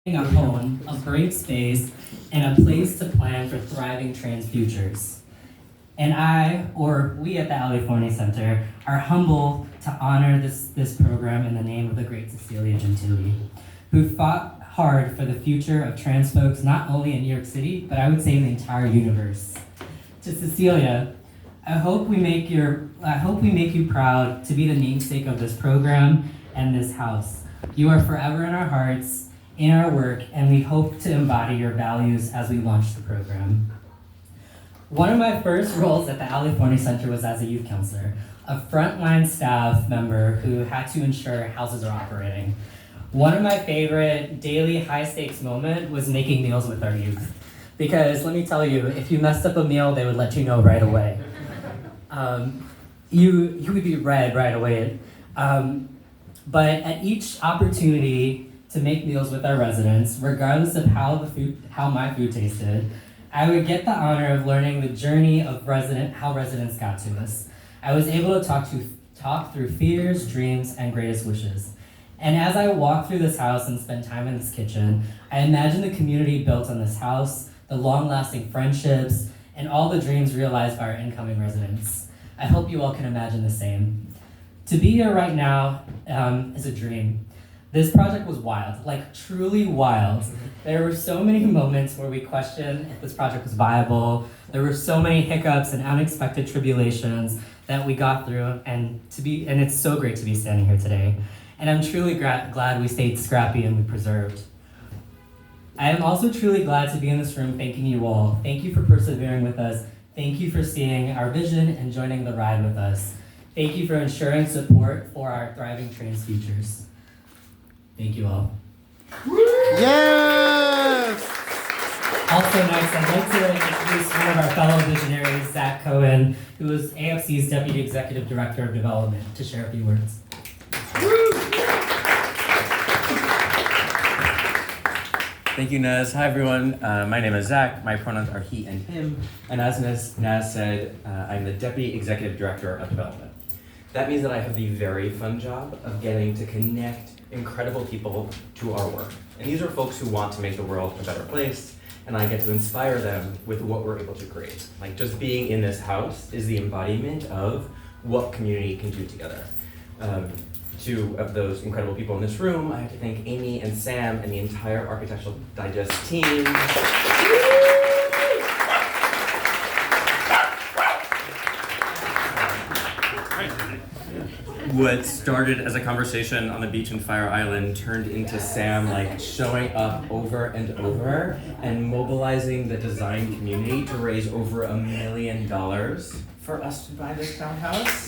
a home, a great space, and a place to plan for thriving trans futures. And we at the California Center are humbled to honor this program in the name of the great Cecilia Gentili, who fought hard for the future of trans folks not only in New York City, but I would say in the entire universe. To Cecilia, I hope we make you proud to be the namesake of this program and this house. You are forever in our hearts, in our work, and we hope to embody your values as we launch the program. One of my first roles at the California Center was as a youth counselor, a frontline staff member who had to ensure houses are operating. One of my favorite daily high-stakes moments was making meals with our youth. Because let me tell you, if you messed up a meal, they would let you know right away. You would be red right away. But at each opportunity to make meals with our residents, regardless of how my food tasted, I would get the honor of learning the journey of how residents got to us. I was able to talk through fears, dreams, and greatest wishes. And as I walked through this house and spent time in this kitchen, I imagined the community built on this house, the long-lasting friendships, and all the dreams realized by our incoming residents. I hope you all can imagine the same. To be here right now is a dream. This project was wild, like truly wild. There were so many moments where we questioned if this project was viable. There were so many hiccups and unexpected tribulations that we got through, and it's so great to be standing here today. And I'm truly glad we stayed scrappy and we persevered. I am also truly glad to be in this room thanking you all. Thank you for persevering with us. Thank you for seeing our vision and joining the ride with us. Thank you for ensuring support for our thriving trans futures. Thank you all. Yes! Also next, I'd like to introduce one of our fellow visionaries, Zach Cohen, who is AFC's Deputy Executive Director of Development, to share a few words. Thank you, Naz. Hi, everyone. My name is Zach. My pronouns are he and him. And as Naz said, I'm the Deputy Executive Director of Development. That means that I have the very fun job of getting to connect incredible people to our work. And these are folks who want to make the world a better place, and I get to inspire them with what we're able to create. Like, just being in this house is the embodiment of what community can do together. Two of those incredible people in this room, I have to thank Amy and Sam and the entire Architectural Digest team. What started as a conversation on the beach in Fire Island turned into Sam showing up over and over and mobilizing the design community to raise over $1 million for us to buy this townhouse.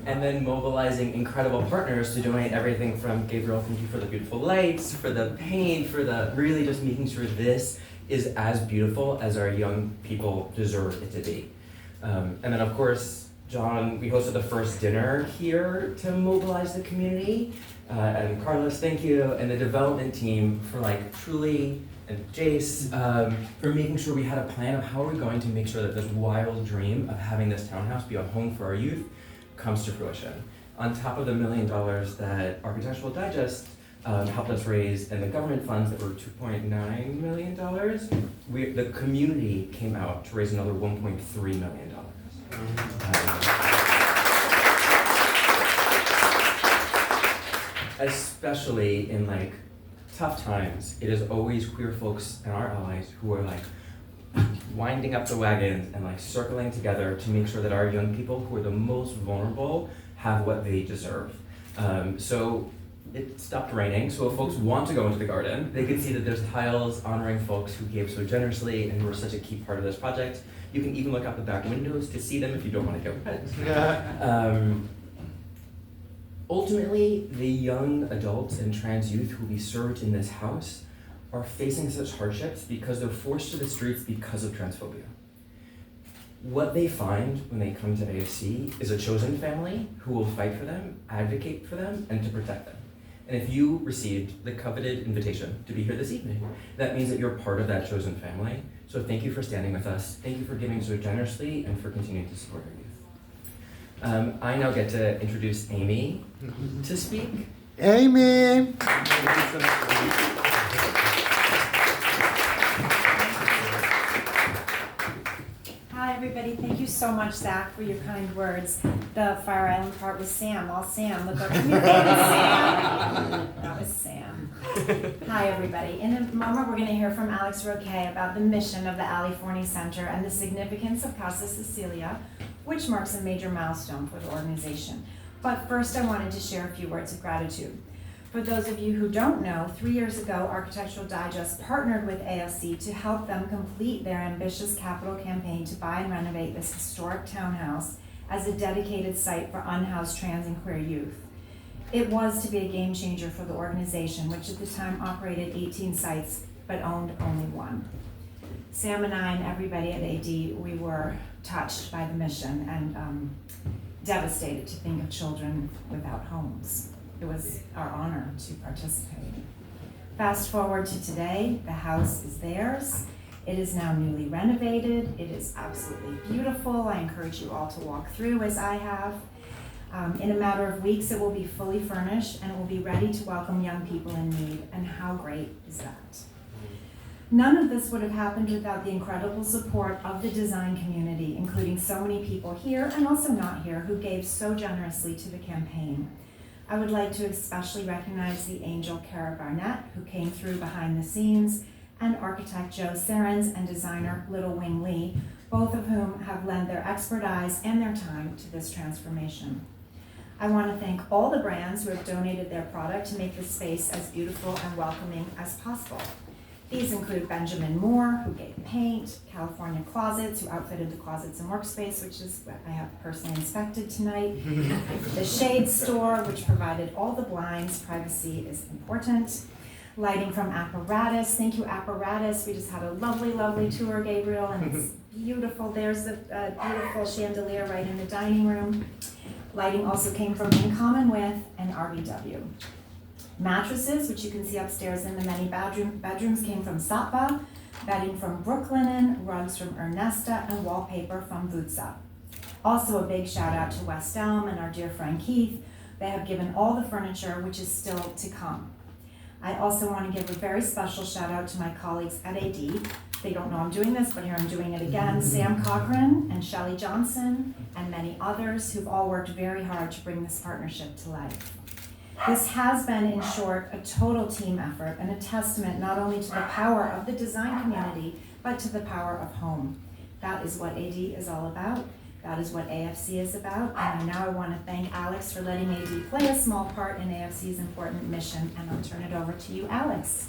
And then mobilizing incredible partners to donate everything from Gabriel, thank you for the beautiful lights, for the paint, for the really just making sure this is as beautiful as our young people deserve it to be. And then of course, John, we hosted the first dinner here to mobilize the community. And Carlos, thank you, and the development team for truly, and Jace, for making sure we had a plan of how are we going to make sure that this wild dream of having this townhouse be a home for our youth comes to fruition. On top of the $1 million that Architectural Digest helped us raise and the government funds that were $2.9 million, the community came out to raise another $1.3 million. Especially in tough times, it is always queer folks and our allies who are winding up the wagons and circling together to make sure that our young people who are the most vulnerable have what they deserve. So it stopped raining, so if folks want to go into the garden, they can see that there's tiles honoring folks who gave so generously and were such a key part of this project. You can even look out the back windows to see them if you don't want to get wet. Ultimately, the young adults and trans youth who we served in this house are facing such hardships because they're forced to the streets because of transphobia. What they find when they come to AFC is a chosen family who will fight for them, advocate for them, and to protect them. And if you received the coveted invitation to be here this evening, that means that you're part of that chosen family. So thank you for standing with us. Thank you for giving so generously and for continuing to support our youth. I now get to introduce Amy to speak. Amy! Hi, everybody. Thank you so much, Zach, for your kind words. The Fire Island part was Sam. All Sam. Look up to me. Sam. That was Sam. Hi, everybody. In a moment, we're going to hear from Alex Roque about the mission of the Ali Forney Center and the significance of Casa Cecilia, which marks a major milestone for the organization. But first, I wanted to share a few words of gratitude. For those of you who don't know, 3 years ago, Architectural Digest partnered with AFC to help them complete their ambitious capital campaign to buy and renovate this historic townhouse as a dedicated site for unhoused trans and queer youth. It was to be a game changer for the organization, which at the time operated 18 sites, but owned only one. Sam and I and everybody at AD, we were touched by the mission and devastated to think of children without homes. It was our honor to participate. Fast forward to today, the house is theirs. It is now newly renovated. It is absolutely beautiful. I encourage you all to walk through as I have. In a matter of weeks, it will be fully furnished and it will be ready to welcome young people in need. And how great is that? None of this would have happened without the incredible support of the design community, including so many people here and also not here who gave so generously to the campaign. I would like to especially recognize the angel Kara Barnett, who came through behind the scenes, and architect Joe Serens and designer Little Wing Lee, both of whom have lent their expertise and their time to this transformation. I want to thank all the brands who have donated their product to make this space as beautiful and welcoming as possible. These include Benjamin Moore, who gave paint, California Closets, who outfitted the closets and workspace, which is what I have personally inspected tonight. The Shade Store, which provided all the blinds. Privacy is important. Lighting from Apparatus. Thank you, Apparatus. We just had a lovely, lovely tour, Gabriel, and it's beautiful. There's a beautiful chandelier right in the dining room. Lighting also came from In Common With and RBW. Mattresses, which you can see upstairs in the many bedrooms, came from Satva, bedding from Brooklinen, rugs from Ernesta, and wallpaper from Vutsa. Also a big shout out to West Elm and our dear friend Keith. They have given all the furniture, which is still to come. I also want to give a very special shout out to my colleagues at AD. They don't know I'm doing this, but here I'm doing it again. Sam Cochran and Shelley Johnson and many others who've all worked very hard to bring this partnership to life. This has been, in short, a total team effort and a testament not only to the power of the design community, but to the power of home. That is what AD is all about. That is what AFC is about. And now I want to thank Alex for letting AD play a small part in AFC's important mission. And I'll turn it over to you, Alex.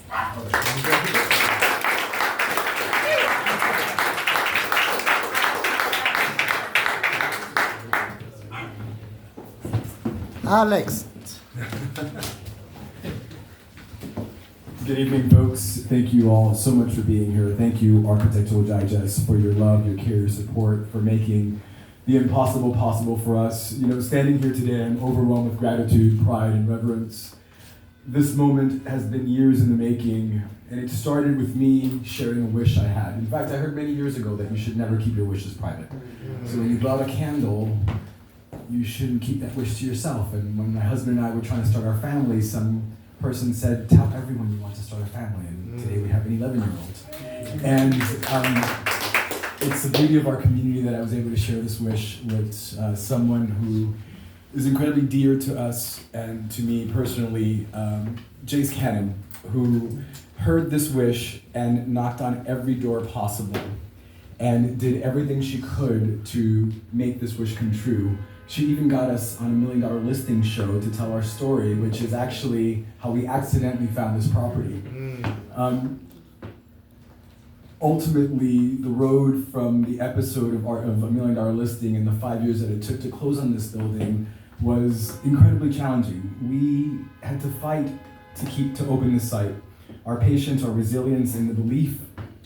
Alex. Good evening, folks. Thank you all so much for being here. Thank you, Architectural Digest, for your love, your care, your support, for making the impossible possible for us. You know, standing here today, I'm overwhelmed with gratitude, pride, and reverence. This moment has been years in the making, and it started with me sharing a wish I had. In fact, I heard many years ago that you should never keep your wishes private. So when you blow out a candle, you shouldn't keep that wish to yourself. And when my husband and I were trying to start our family, some person said, tell everyone you want to start a family. And today we have an 11-year-old. And it's the beauty of our community that I was able to share this wish with someone who is incredibly dear to us and to me personally, Jace Cannon, who heard this wish and knocked on every door possible and did everything she could to make this wish come true. She even got us on a $1 million listing show to tell our story, which is actually how we accidentally found this property. Ultimately, the road from the episode of $1 million listing and the 5 years that it took to close on this building was incredibly challenging. We had to fight to open this site. Our patience, our resilience, and the belief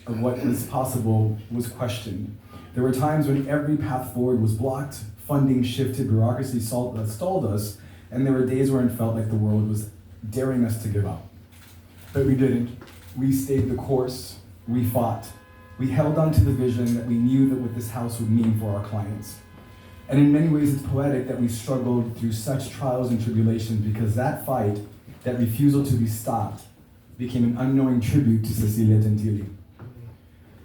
of what was possible was questioned. There were times when every path forward was blocked, funding shifted, bureaucracy stalled us, and there were days where it felt like the world was daring us to give up. But we didn't. We stayed the course. We fought. We held on to the vision that we knew that what this house would mean for our clients. And in many ways, it's poetic that we struggled through such trials and tribulations, because that fight, that refusal to be stopped, became an unknowing tribute to Cecilia Gentili.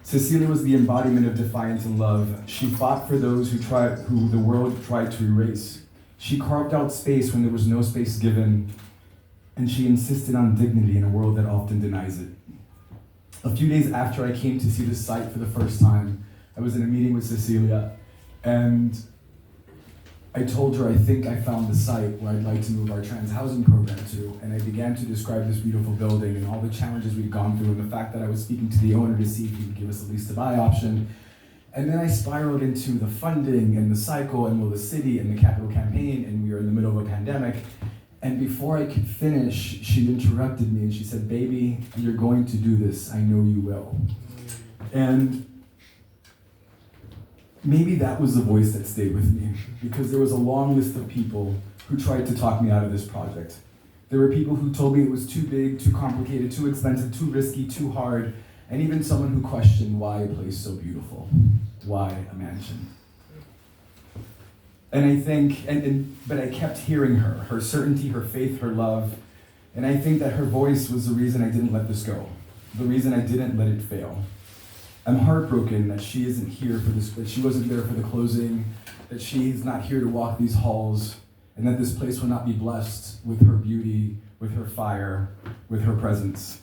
Cecilia was the embodiment of defiance and love. She fought for those who the world tried to erase. She carved out space when there was no space given, and she insisted on dignity in a world that often denies it. A few days after I came to see the site for the first time, I was in a meeting with Cecilia, and I told her I think I found the site where I'd like to move our trans housing program to, and I began to describe this beautiful building and all the challenges we'd gone through, and the fact that I was speaking to the owner to see if he would give us a lease to buy option. And then I spiraled into the funding and the cycle and the city and the capital campaign, and we were in the middle of a pandemic. And before I could finish, she interrupted me and she said, "Baby, you're going to do this. I know you will." And maybe that was the voice that stayed with me, because there was a long list of people who tried to talk me out of this project. There were people who told me it was too big, too complicated, too expensive, too risky, too hard, and even someone who questioned why a place so beautiful, why a mansion. And I think, but I kept hearing her certainty, her faith, her love, and I think that her voice was the reason I didn't let this go, the reason I didn't let it fail. I'm heartbroken that she isn't here for this, that she wasn't there for the closing, that she's not here to walk these halls, and that this place will not be blessed with her beauty, with her fire, with her presence.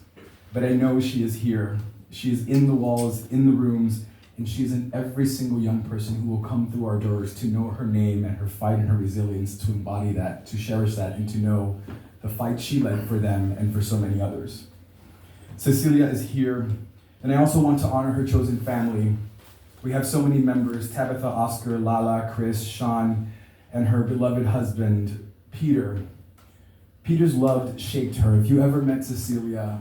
But I know she is here. She is in the walls, in the rooms, and she is in every single young person who will come through our doors to know her name and her fight and her resilience, to embody that, to cherish that, and to know the fight she led for them and for so many others. Cecilia is here. And I also want to honor her chosen family. We have so many members: Tabitha, Oscar, Lala, Chris, Sean, and her beloved husband, Peter. Peter's love shaped her. If you ever met Cecilia,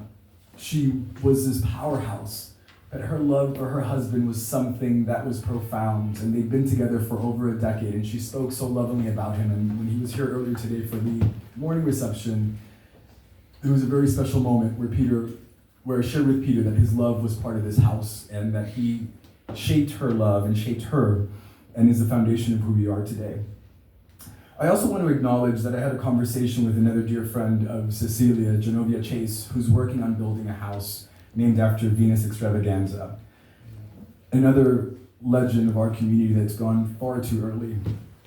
she was this powerhouse. But her love for her husband was something that was profound. And they've been together for over a decade, and she spoke so lovingly about him. And when he was here earlier today for the morning reception, it was a very special moment where I shared with Peter that his love was part of this house, and that he shaped her love and shaped her, and is the foundation of who we are today. I also want to acknowledge that I had a conversation with another dear friend of Cecilia, Genovia Chase, who's working on building a house named after Venus Extravaganza, another legend of our community that's gone far too early.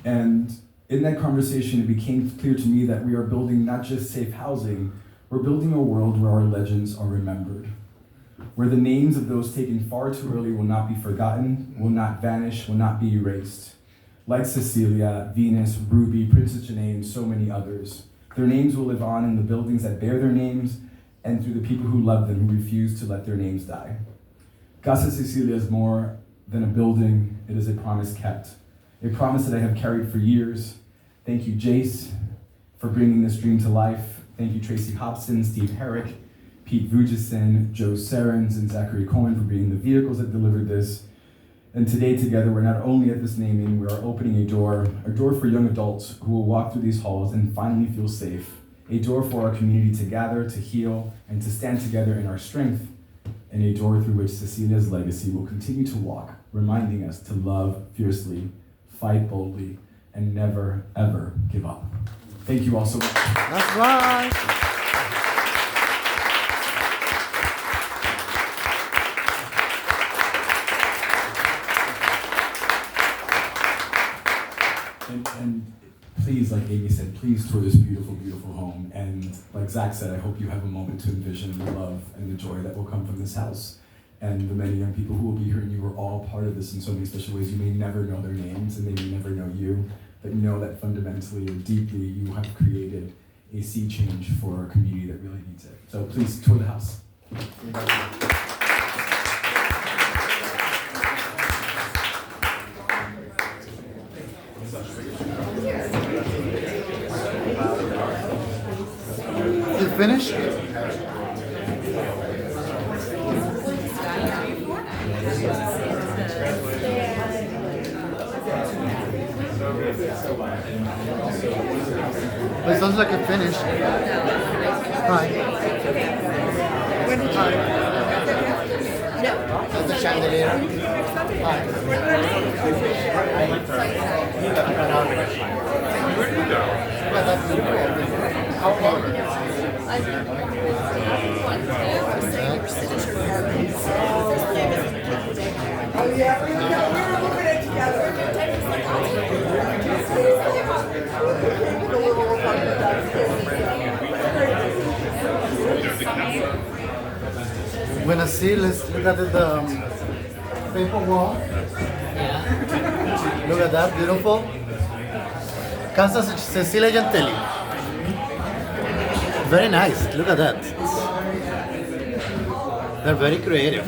And in that conversation, it became clear to me that we are building not just safe housing, we're building a world where our legends are remembered, where the names of those taken far too early will not be forgotten, will not vanish, will not be erased. Like Cecilia, Venus, Ruby, Princess Janae, and so many others. Their names will live on in the buildings that bear their names, and through the people who love them, who refuse to let their names die. Casa Cecilia is more than a building, it is a promise kept. A promise that I have carried for years. Thank you, Jace, for bringing this dream to life. Thank you, Tracy Hobson, Steve Herrick, Pete Vujison, Joe Sarens, and Zachary Cohen for being the vehicles that delivered this. And today together, we're not only at this naming, we are opening a door for young adults who will walk through these halls and finally feel safe. A door for our community to gather, to heal, and to stand together in our strength. And a door through which Cecilia's legacy will continue to walk, reminding us to love fiercely, fight boldly, and never, ever give up. Thank you all so much. That's right. And please, like Amy said, please tour this beautiful, beautiful home. And like Zach said, I hope you have a moment to envision the love and the joy that will come from this house. And the many young people who will be here, and you are all part of this in so many special ways. You may never know their names, and they may never know you. But know that fundamentally or deeply you have created a sea change for our community that really needs it. So please tour the house. You finished? It sounds like a finish. Hi. When did you? At the chandelier. When I see, let's look at the paper wall. Look at that, beautiful. Casa Cecilia Gentili. Very nice. Look at that. They're very creative.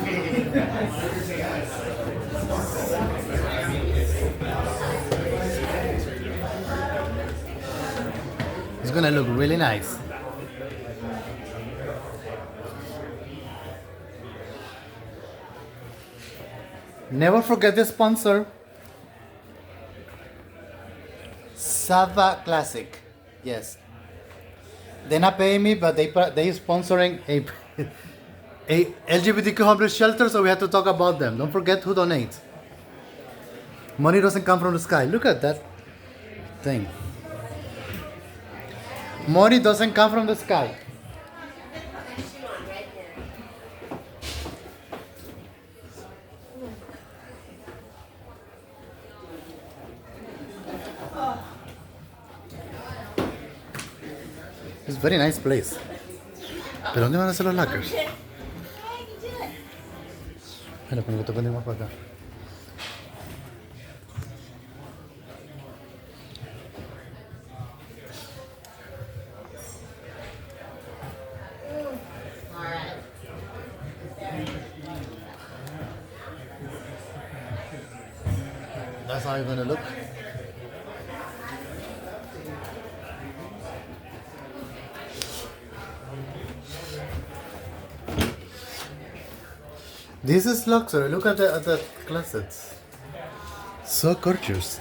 It's gonna look really nice. Never forget the sponsor. Sava Classic. Yes. They're not paying me, but they sponsoring a LGBTQ homeless shelter, so we have to talk about them. Don't forget who donates. Money doesn't come from the sky. Look at that thing. Money doesn't come from the sky. It's a very nice place. ¿Pero dónde van a hacer los lockers? Bueno, con lo que te ponemos para acá. That's how you're gonna look. This is luxury. Look at the closets. So gorgeous.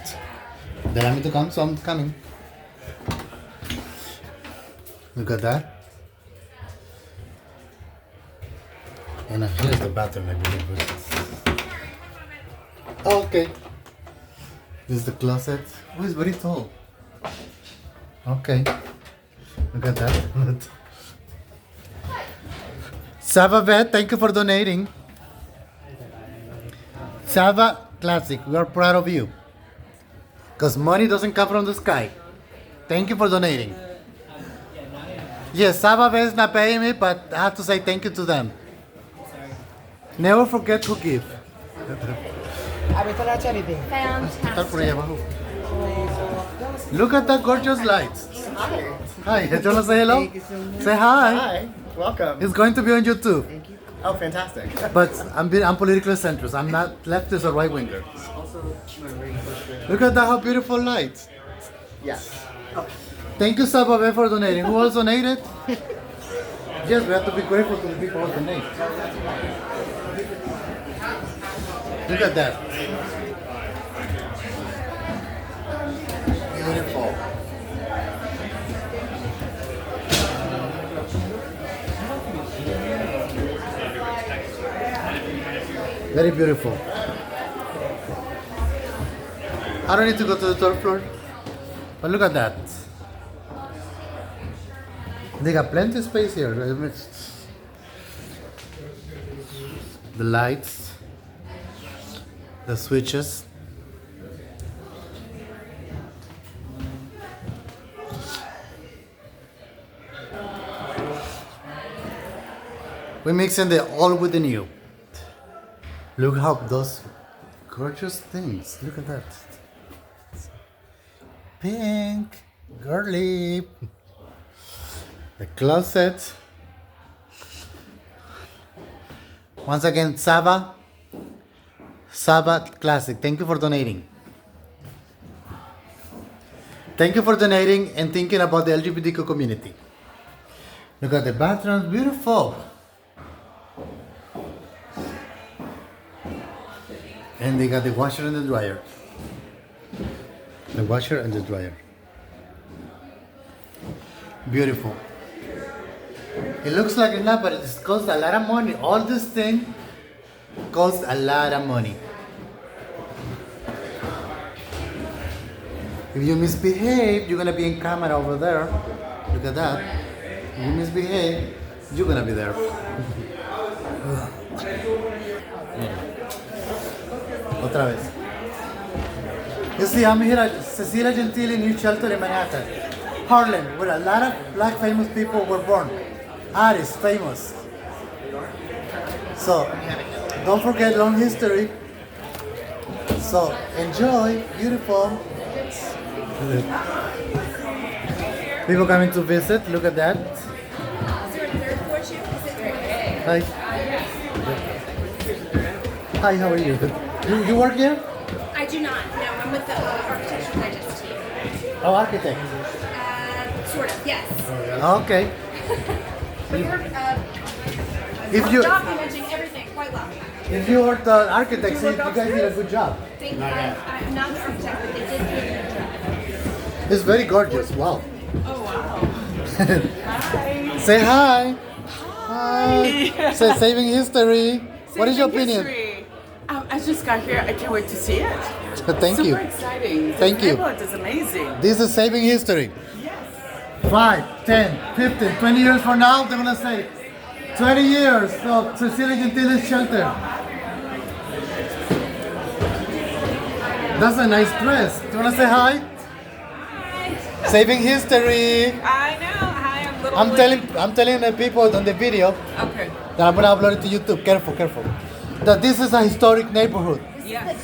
They want me to come, so I'm coming. Look at that. And here's the bathroom, I believe. Oh, okay. This is the closet. Oh, it's very tall. Okay. Look at that. Sava Vet, thank you for donating. Sava Classic, we are proud of you. Because money doesn't come from the sky. Thank you for donating. Yes, Sava Vet is not paying me, but I have to say thank you to them. Never forget to give. Look at the gorgeous lights. Hi, do you want to say hello? Say hi. Hi, welcome. It's going to be on YouTube. Thank you. Oh, fantastic. But I'm politically centrist. I'm not leftist or right winger. Look at that, how beautiful lights. Yes. Thank you, Sababe, for donating. Who else donated? Yes, we have to be grateful to the people who donate. Look at that. Beautiful. Very beautiful. I don't need to go to the third floor. But look at that. They got plenty of space here. The lights, the switches. We're mixing the old with the new. Look how those gorgeous things. Look at that. Pink, girly. The closet. Once again, Saba Classic. Thank you for donating. Thank you for donating and thinking about the LGBTQ community. Look at the bathrooms, beautiful. And they got the washer and the dryer. The washer and the dryer. Beautiful. It looks like it's not, but it costs a lot of money. All this thing costs a lot of money. If you misbehave, you're gonna be in camera over there. Look at that. If you misbehave, you're gonna be there. Otra vez. You see, I'm here at Cecilia Gentili new shelter in Manhattan, Harlem, where a lot of black famous people were born. Artists, famous. So, don't forget long history. So, enjoy. Beautiful. People coming to visit. Look at that. Hi. Hi, how are you? You work here? I do not. No, I'm with the architecture digest team. Oh, architect. Sort of, yes. Okay. But you're If you documenting everything quite well. if you are the architect, so you guys did a good job. Thank you. I'm not the architect, but they did do a good job. It's very gorgeous. Wow. Oh, wow. Say hi. Hi. Say saving history. What is your opinion? History. I just got here. I can't wait to see it. Thank Super you. exciting. Thank you. The neighborhood is amazing. This is saving history. Yes. 5, 10, 15, 20 years from now, they're gonna say 20 years of Cecilia Gentili's shelter. That's a nice dress. Do you wanna say hi? Saving history. I know. Hi, I'm little. I'm telling the people on the video Okay. that I'm gonna upload it to YouTube. Careful, careful. That this is a historic neighborhood. Yes.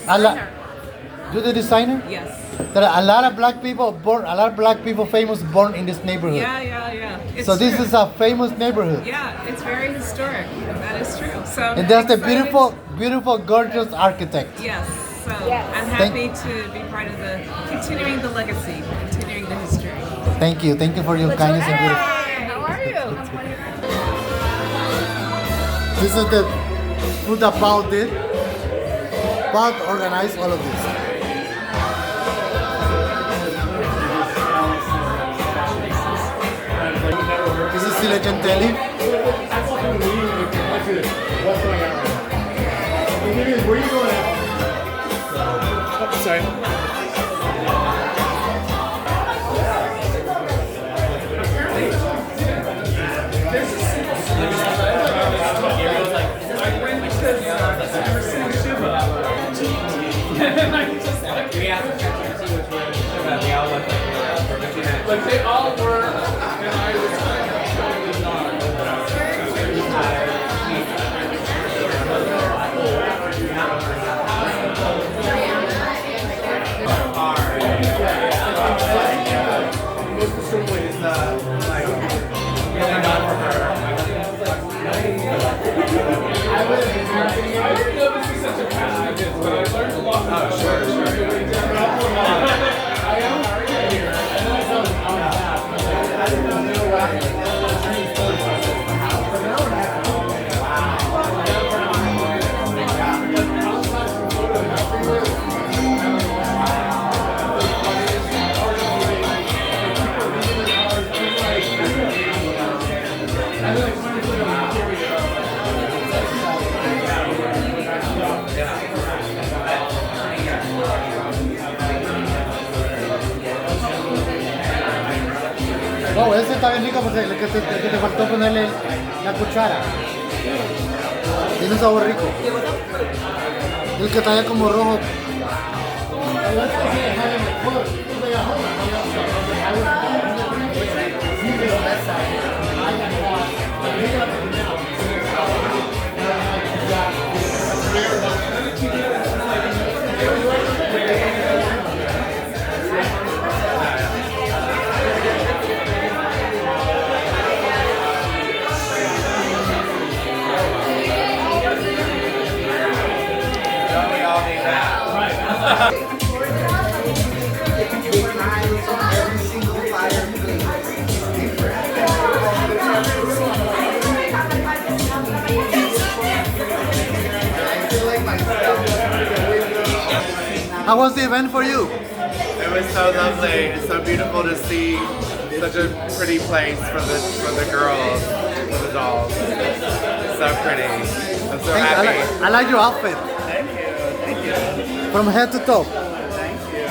You the designer? Yes. There are a lot of black people born, a lot of black people famous born in this neighborhood. Yeah. It's So this true. is a famous neighborhood. Yeah, it's very historic. That is true. So. And there's the excited- beautiful, gorgeous architect. Yes. So I'm happy to be part of the continuing the legacy, continuing the history. Thank you for your kindness and beauty. Hi, how are you? This is the who the Pau did. Pau organized all of this. This is Cecilia Gentili. Like they all were, and I was I didn't know this was such a passion of his, but I learned a lot. Oh, sure. I am already here. And then I saw an hour and a half. I didn't know Oh, ese está bien rico porque el que te faltó ponerle la cuchara. Tiene un sabor rico. El que está allá como rojo. How was the event for you? It was so lovely. It's so beautiful to see such a pretty place for the girls, for the dolls. It's so pretty. I'm so happy. I like your outfit. Thank you. From head to toe. Thank you.